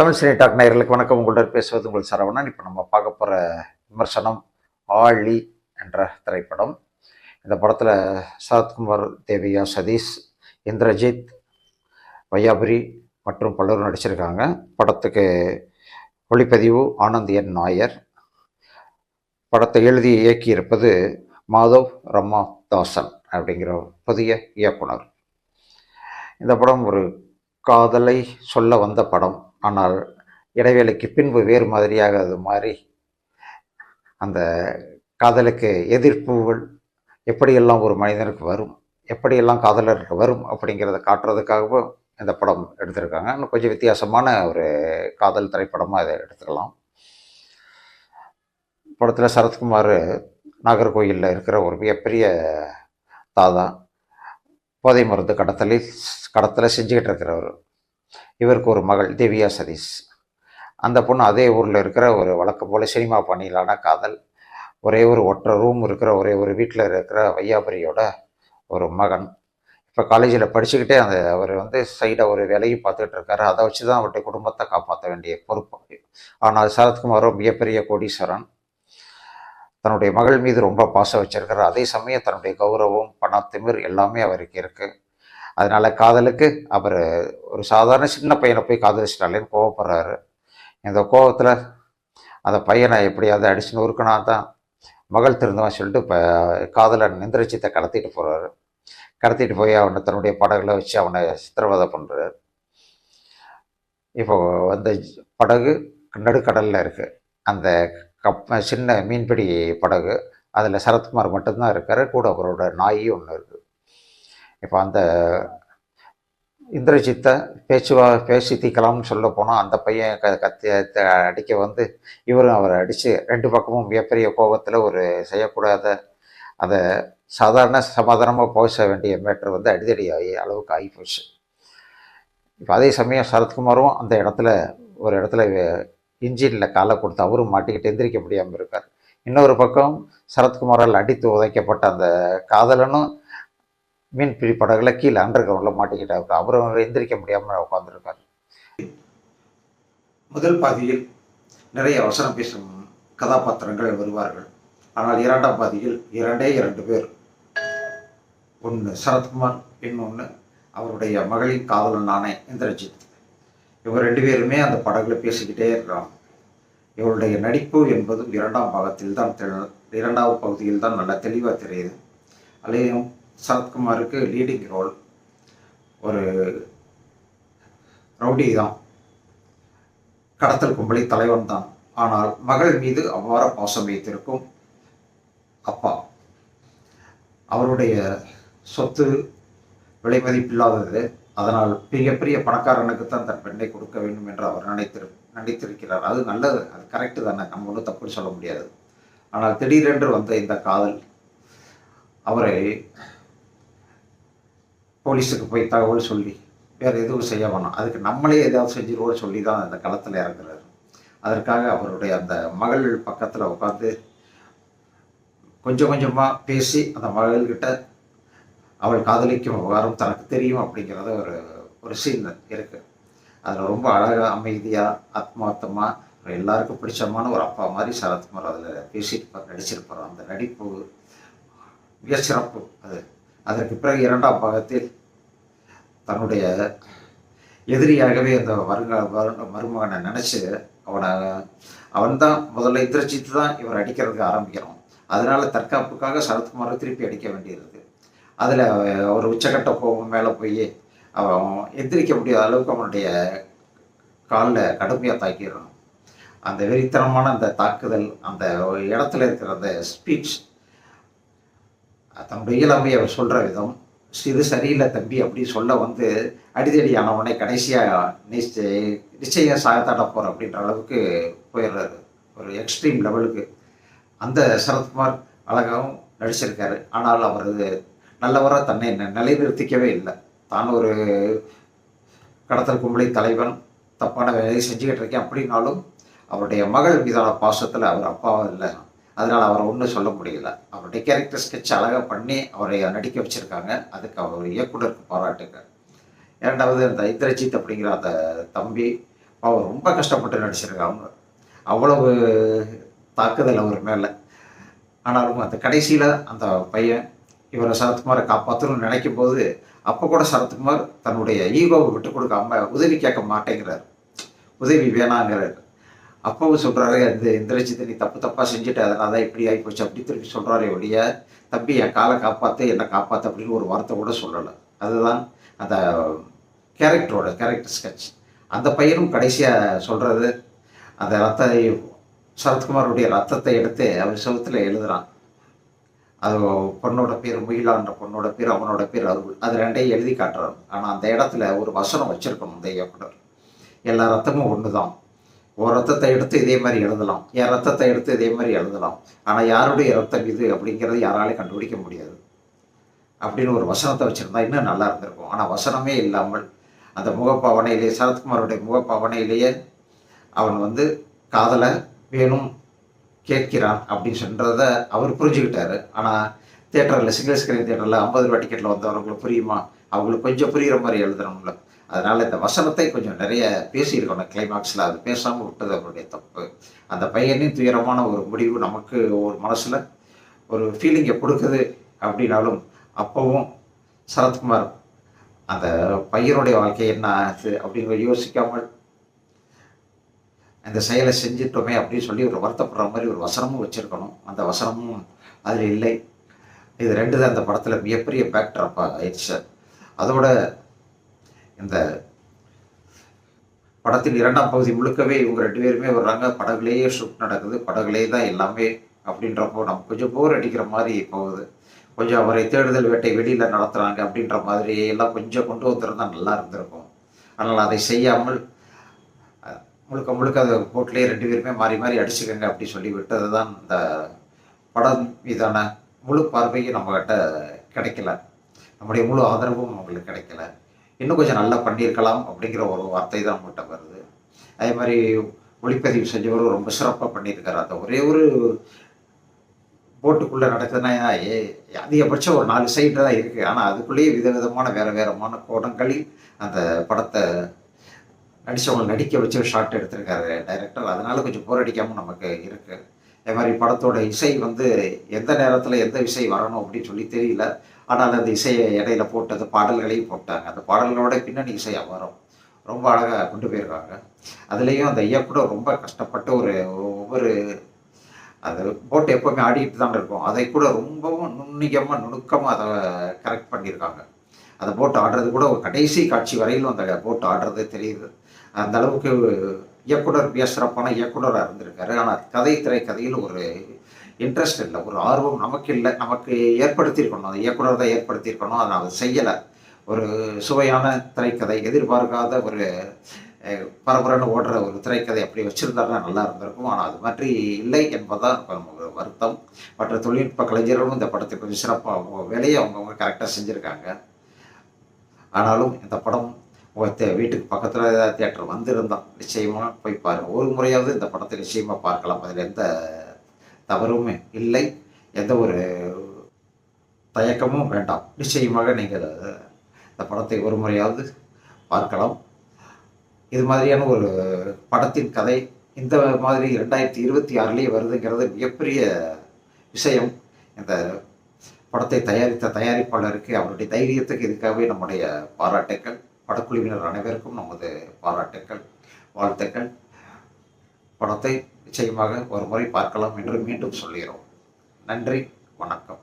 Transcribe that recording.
Tamil cine talk நேயர்களுக்கு வணக்கம். உங்களுடன் பேசுவது உங்கள் சரவணன். இப்போ நம்ம பார்க்க போகிற விமர்சனம் ஆழி என்ற திரைப்படம். இந்த படத்தில் சரத்குமார், தேவியா சதீஷ், இந்திரஜித், வையாபுரி மற்றும் பலரும் நடிச்சிருக்காங்க. படத்துக்கு ஒளிப்பதிவு ஆனந்த் என் நாயர். படத்தை எழுதி இயக்கியிருப்பது மாதவ் ரமாதாசன் அப்படிங்கிற புதிய இயக்குனர். இந்த படம் ஒரு காதலை சொல்ல வந்த படம். ஆனால் இடைவேளைக்கு பின்பு வேறு மாதிரியாக அது மாறி அந்த காதலுக்கு எதிர்ப்புகள் எப்படியெல்லாம் ஒரு மனிதனுக்கு வரும், எப்படியெல்லாம் காதலருக்கு வரும் அப்படிங்கிறத காட்டுறதுக்காகவும் இந்த படம் எடுத்திருக்காங்க. இன்னும் கொஞ்சம் வித்தியாசமான ஒரு காதல் திரைப்படமாக அதை எடுத்துக்கலாம். படத்தில் சரத்குமார் நாகர்கோயிலில் இருக்கிற ஒரு மிகப்பெரிய தாதா, போதை மருந்து கடத்தலை செஞ்சுக்கிட்டு இருக்கிறவர். இவருக்கு ஒரு மகள் தேவியா சதீஷ். அந்த பொண்ணு அதே ஊரில் இருக்கிற ஒரு வழக்கம் போல் சினிமா பண்ணிலான காதல். ஒரே ஒரு ஒற்றை ரூம் இருக்கிற ஒரே ஒரு வீட்டில் இருக்கிற வையாபுரியோட ஒரு மகன். இப்போ காலேஜில் படிச்சுக்கிட்டே அவர் சைடாக ஒரு வேலையும் பார்த்துக்கிட்டு இருக்காரு. அதை வச்சு தான் அவருடைய குடும்பத்தை காப்பாற்ற வேண்டிய பொறுப்பு. ஆனால் சரத்குமாரோ மிகப்பெரிய கோடீஸ்வரன். தன்னுடைய மகள் மீது ரொம்ப பாசம் வச்சிருக்கிறார். அதே சமயம் தன்னுடைய கௌரவம், பணத்திமிர் எல்லாமே அவருக்கு இருக்குது. அதனால் காதலுக்கு அவர் ஒரு சாதாரண சின்ன பையனை போய் காதலிச்சிட்டாலேன்னு கோவப்படுறாரு. இந்த கோவத்தில் அந்த பையனை எப்படியாவது அடிச்சு நொறுக்கினா தான் மகள் திருந்துவான்னு சொல்லிட்டு இப்போ காதலன் இந்திரஜித்தை கடத்திட்டு போய் அவனை தன்னுடைய படகுல வச்சு அவனை சித்திரவதை பண்ணுறாரு. இப்போ அந்த படகு நடுக்கடலில் இருக்குது. அந்த சின்ன மீன்பிடி படகு, அதில் சரத்குமார் மட்டும்தான் இருக்கார். கூட அவரோட நாயும் ஒன்று இருக்குது. இப்போ அந்த இந்திரஜித்தை பேசி தீக்கலாம்னு சொல்ல போனால் அந்த பையன் கத்தி அடிக்க இவரும் அவரை அடித்து ரெண்டு பக்கமும் மிகப்பெரிய கோபத்தில் ஒரு செய்யக்கூடாத அதை சாதாரண சமாதானமாக பேச வேண்டிய மேட்டர் அடிதடி அளவுக்கு ஆகிப்போச்சு. இப்போ அதே சமயம் சரத்குமாரும் அந்த ஒரு இடத்துல இன்ஜினில் காலை கொடுத்து அவரும் மாட்டிக்கிட்டு எந்திரிக்க முடியாமல் இருக்கார். இன்னொரு பக்கம் சரத்குமாரால் அடித்து உதைக்கப்பட்ட அந்த காதலனும் மீன்பிடி படகுல கீழே அண்டர் கிரவுண்டில் மாட்டிக்கிட்டாரு. அவரும் எந்திரிக்க முடியாமல் உட்காந்துருக்காரு. முதல் பாதியில் நிறைய வசனம் பேசும் கதாபாத்திரங்கள் வருவார்கள். ஆனால் இரண்டாம் பாதியில் இரண்டு பேர், ஒன்று சரத்குமார், இன்னொன்று அவருடைய மகளின் காதலனான இந்திரஜித். இவங்க ரெண்டு பேருமே அந்த படகுல பேசிக்கிட்டே இருக்கிறாங்க. இவருடைய நடிப்பு என்பது இரண்டாவது பகுதியில் தான் நல்லா தெளிவாக தெரியுது. அலையும் சரத்குமாருக்கு லீடிங் ரோல். ஒரு ரவுடி தான், கடத்தல் கும்பலை தலைவன் தான். ஆனால் மகள் மீது அவ்வாறு பாசம் வைத்திருக்கும் அப்பா. அவருடைய சொத்து விலை மதிப்பில்லாதது. அதனால் மிகப்பெரிய பணக்காரனுக்குத்தான் தன் பெண்ணை கொடுக்க வேண்டும் என்று அவர் நினைத்திருக்கிறார். அது நல்லது, அது கரெக்டு தானே, நம்ம ஒன்றும் தப்புன்னு சொல்ல முடியாது. ஆனால் திடீரென்று வந்த இந்த காதல் அவரை போலீஸுக்கு போய் தகவல் சொல்லி வேறு எதுவும் செய்ய வேணாம், அதுக்கு நம்மளே ஏதாவது செஞ்சிருவோம் சொல்லி தான் அந்த களத்தில் இறங்குறாரு. அதற்காக அவருடைய அந்த மகள் பக்கத்தில் உட்காந்து கொஞ்சம் கொஞ்சமாக பேசி அந்த மகள்கிட்ட அவள் காதலிக்கும் விவகாரம் தனக்கு தெரியும் அப்படிங்கிறத ஒரு சீன் இருக்குது. அதில் ரொம்ப அழகாக, அமைதியாக, ஆத்மார்த்தமாக எல்லாருக்கும் பிடிச்சமான ஒரு அப்பா மாதிரி சரத்குமார் அதில் நடிச்சிருப்பார். அந்த நடிப்பு மிக சிறப்பு. அதற்கு பிறகு இரண்டாம் பாகத்தில் தன்னுடைய எதிரியாகவே அந்த மருமகனை நினச்சி அவன்தான் முதல்ல இந்திரஜித் தான் இவர் அடிக்கிறதுக்கு ஆரம்பிக்கிறோம். அதனால தற்காப்புக்காக சரத்குமாரை திருப்பி அடிக்க வேண்டியிருது. அதில் ஒரு உச்சக்கட்ட கோபம் மேலே போய் அவன் எந்திரிக்க முடியாத அளவுக்கு அவனுடைய காலில் கடுமையாக தாக்கிடுறான். அந்த வெறித்தனமான அந்த தாக்குதல், அந்த இடத்துல இருக்கிற அந்த ஸ்பீச், தன்னுடைய இயலாமை அவர் சொல்கிற விதம், இது சரியில்லை தம்பி அப்படி சொல்ல அடிதடி ஆனவனை கடைசியாக நிச்சயம் சாயத்தாட போகிற அப்படின்ற அளவுக்கு போயிடுறாரு, ஒரு எக்ஸ்ட்ரீம் லெவலுக்கு. அந்த சரத்குமார் அழகாகவும் நடிச்சிருக்காரு. ஆனால் அவர் நல்லவராக தன்னை நிலைநிறுத்திக்கவே இல்லை. தான் ஒரு கடத்தல் கும்பலை தலைவன், தப்பான வேலையை செஞ்சுக்கிட்டு இருக்கேன் அப்படின்னாலும் அவருடைய மகள் மீதான பாசத்தில் அவர் அப்பாவும் இல்லை. அதனால் அவரை ஒன்றும் சொல்ல முடியல. அவருடைய கேரக்டர் ஸ்கெட்ச் அழகாக பண்ணி அவரை நடிக்க வச்சுருக்காங்க. அதுக்கு அவர் இயக்குனருக்கு பாராட்டுங்க. இரண்டாவது அந்த இந்திரஜித் அப்படிங்கிற அந்த தம்பி அவர் ரொம்ப கஷ்டப்பட்டு நடிச்சிருக்காங்க. அவ்வளவு தாக்குதல் அவர் மேல. ஆனாலும் அந்த கடைசியில அந்த பையன் இவர சரத்குமார காப்பாத்தணும்னு நினைக்கும்போது, அப்ப கூட சரத்குமார் தன்னுடைய ஈகோவ விட்டுக் கொடுக்காம உதவி கேட்க மாட்டேங்கிறாரு. உதவி வேணாங்கிறாரு. அப்பவும் சொல்றாரு, இந்த இந்திரஜித்த நீ தப்பு தப்பா செஞ்சுட்ட. அதனால தான் இப்படி ஆயிப்போச்சு. அப்படி திருப்பி சொல்றாரே ஒழிய, தம்பி என் கால காப்பாத்து, என்ன காப்பாத்து அப்படின்னு ஒரு வார்த்தை கூட சொல்லல. அதுதான் அந்த கேரக்டர் ஸ்கெட்ச். அந்த பையனும் கடைசியா சொல்றது, அந்த சரத்குமாருடைய ரத்தத்தை எடுத்து அவர் செவுத்துல எழுதுறான். அது பொண்ணோட பேர் முகிலான்ற பொண்ணோட பேர், அவனோட பேர் அருள். அது 2யும் எழுதி காட்டுறான். ஆனா அந்த இடத்துல ஒரு வசனம் வச்சிருக்கணும் இந்த இயக்குனர். எல்லா ரத்தமும் ஒண்ணுதான். உன் ரத்தத்தை எடுத்து இதே மாதிரி எழுதலாம். என் ரத்தத்தை எடுத்து இதே மாதிரி எழுதலாம். ஆனா யாருடைய ரத்தம் இது அப்படிங்கிறது யாராலையும் கண்டுபிடிக்க முடியாது. அப்படின்னு ஒரு வசனத்தை வச்சிருந்தா இன்னும் நல்லா இருந்திருக்கும். ஆனா வசனமே இல்லாமல் அந்த முகப்பாவனையிலேயே சரத்குமாருடைய முகப்பாவனையிலேயே அவன் வந்து காதலை வேணும் கேட்கிறான் அப்படின்னு சொல்றத அவர் புரிஞ்சுக்கிட்டாரு. ஆனா தியேட்டரில் சிங்கிள் ஸ்கிரீன் தியேட்டரில் 50 ரூபா டிக்கெட்டில் வந்தவங்களுக்கு புரியுமா? அவங்களுக்கு கொஞ்சம் புரிகிற மாதிரி எழுதணும்ல. அதனால இந்த வசனத்தை கொஞ்சம் நிறைய பேசியிருக்கணும் கிளைமாக்ஸில். அது பேசாமல் விட்டது அவருடைய தப்பு. அந்த பையனின் துயரமான ஒரு முடிவு நமக்கு ஒரு மனசில் ஒரு ஃபீலிங்கை கொடுக்குது. அப்படின்னாலும் அப்போவும் சரத்குமார் அந்த பையனுடைய வாழ்க்கை என்ன ஆச்சு அப்படின்னு யோசிக்காமல் இந்த செயலை செஞ்சிட்டோமே அப்படின்னு சொல்லி ஒரு வருத்தப்படுற மாதிரி ஒரு வசனமும் வச்சுருக்கணும். அந்த வசனமும் அதில் இல்லை. இது 2 தான் அந்த படத்தில் மிகப்பெரிய பேக்ட்ராப்பாக ஆயிடுச்சு. அதோட இந்த படத்தின் 2ஆம் பகுதி முழுக்கவே இவங்க 2 பேருமே வர்றாங்க. படகுலேயே ஷூட் நடக்குது. படகுலேயே தான் எல்லாமே அப்படின்றப்போ நமக்கு கொஞ்சம் போர் அடிக்கிற மாதிரி போகுது. கொஞ்சம் அவரை தேடுதல் வேட்டை வெளியில் நடத்துகிறாங்க அப்படின்ற மாதிரி எல்லாம் கொஞ்சம் கொண்டு வந்திருந்தா நல்லா இருந்திருக்கும். ஆனால் அதை செய்யாமல் முழுக்க முழுக்க அதை போட்லேயே 2 பேருமே மாறி மாறி அடிச்சுக்கங்க அப்படி சொல்லி விட்டது தான் இந்த படம் மீதான முழு பார்வையும் நம்மகிட்ட கிடைக்கல. நம்முடைய முழு ஆதரவும் அவங்களுக்கு கிடைக்கல. இன்னும் கொஞ்சம் நல்லா பண்ணியிருக்கலாம் அப்படிங்கிற ஒரு வார்த்தை தான் நம்மகிட்ட வருது. அதே மாதிரி ஒளிப்பதிவு செஞ்சவரும் ரொம்ப சிறப்பாக பண்ணியிருக்காரு. அந்த ஒரே ஒரு போட்டுக்குள்ளே நடக்குதுன்னா அதிகபட்சம் ஒரு 4 சைடு தான் இருக்குது. ஆனால் அதுக்குள்ளேயே விதவிதமான வேறமான கோணங்களில் அந்த படத்தை நடித்தவங்களை நடிக்க வச்சு ஷார்ட் எடுத்திருக்காரு டைரக்டர். அதனால கொஞ்சம் போர் அடிக்காமல் நமக்கு இருக்குது. அதே மாதிரி படத்தோட இசை வந்து எந்த நேரத்தில் எந்த இசை வரணும் அப்படின்னு சொல்லி தெரியல. ஆனால் அந்த இசையை இடையில போட்டு அந்த பாடல்களையும் போட்டாங்க. அந்த பாடல்களோட பின்னணி இசையாக வரும். ரொம்ப அழகாக கொண்டு போயிருக்காங்க. அதுலேயும் அந்த இயக்குனர் ரொம்ப கஷ்டப்பட்டு ஒவ்வொரு அது போட்டு எப்போவுமே ஆடிட்டு தான் இருக்கும். அதை கூட ரொம்பவும் நுணுக்கமாக அதை கரெக்ட் பண்ணியிருக்காங்க. அந்த போட்டு ஆடுறது கூட ஒரு கடைசி காட்சி வரையிலும் அந்த போட்டு ஆடுறது தெரியுது. அந்த அளவுக்கு இயக்குனர் சிறப்பான இயக்குனராக இருந்திருக்காரு. ஆனால் திரைக்கதையில் ஒரு இன்ட்ரெஸ்ட் இல்லை, ஒரு ஆர்வம் நமக்கு இல்லை. நமக்கு ஏற்படுத்தியிருக்கணும், அந்த இயக்குனர் தான் ஏற்படுத்தியிருக்கணும். அதை அவர் செய்யலை. ஒரு சுவையான திரைக்கதை, எதிர்பார்க்காத ஒரு பரபரன்னு ஓடுற ஒரு திரைக்கதை அப்படி வச்சுருந்தாருன்னா நல்லா இருந்திருக்கும். ஆனால் அது மாதிரி இல்லை என்பதுதான் நமக்கு வருத்தம். மற்ற தொழில்நுட்ப கலைஞர்களும் இந்த படத்தை கொஞ்சம் சிறப்பாக அவங்க வேலையை அவங்கவுங்க கரெக்டாக செஞ்சுருக்காங்க. ஆனாலும் இந்த படம் உங்கள் வீட்டுக்கு பக்கத்தில் ஏதாவது தியேட்டர் வந்திருந்தால் நிச்சயமாக போய் பாருங்கள். ஒரு முறையாவது இந்த படத்தை நிச்சயமாக பார்க்கலாம். அதில் எந்த தவறுமே இல்லை, எந்த ஒரு தயக்கமும் வேண்டாம். நிச்சயமாக நீங்கள் இந்த படத்தை ஒரு முறையாவது பார்க்கலாம். இது மாதிரியான ஒரு படத்தின் கதை இந்த மாதிரி 2026 வருதுங்கிறது மிகப்பெரிய விஷயம். இந்த படத்தை தயாரித்த தயாரிப்பாளருக்கு, அவருடைய தைரியத்துக்கு இதுக்காகவே நம்முடைய பாராட்டுக்கள். படக்குழுவினர் அனைவருக்கும் நமது பாராட்டுக்கள், வாழ்த்துக்கள். படத்தை நிச்சயமாக ஒரு முறை பார்க்கலாம் என்று மீண்டும் சொல்கிறோம். நன்றி, வணக்கம்.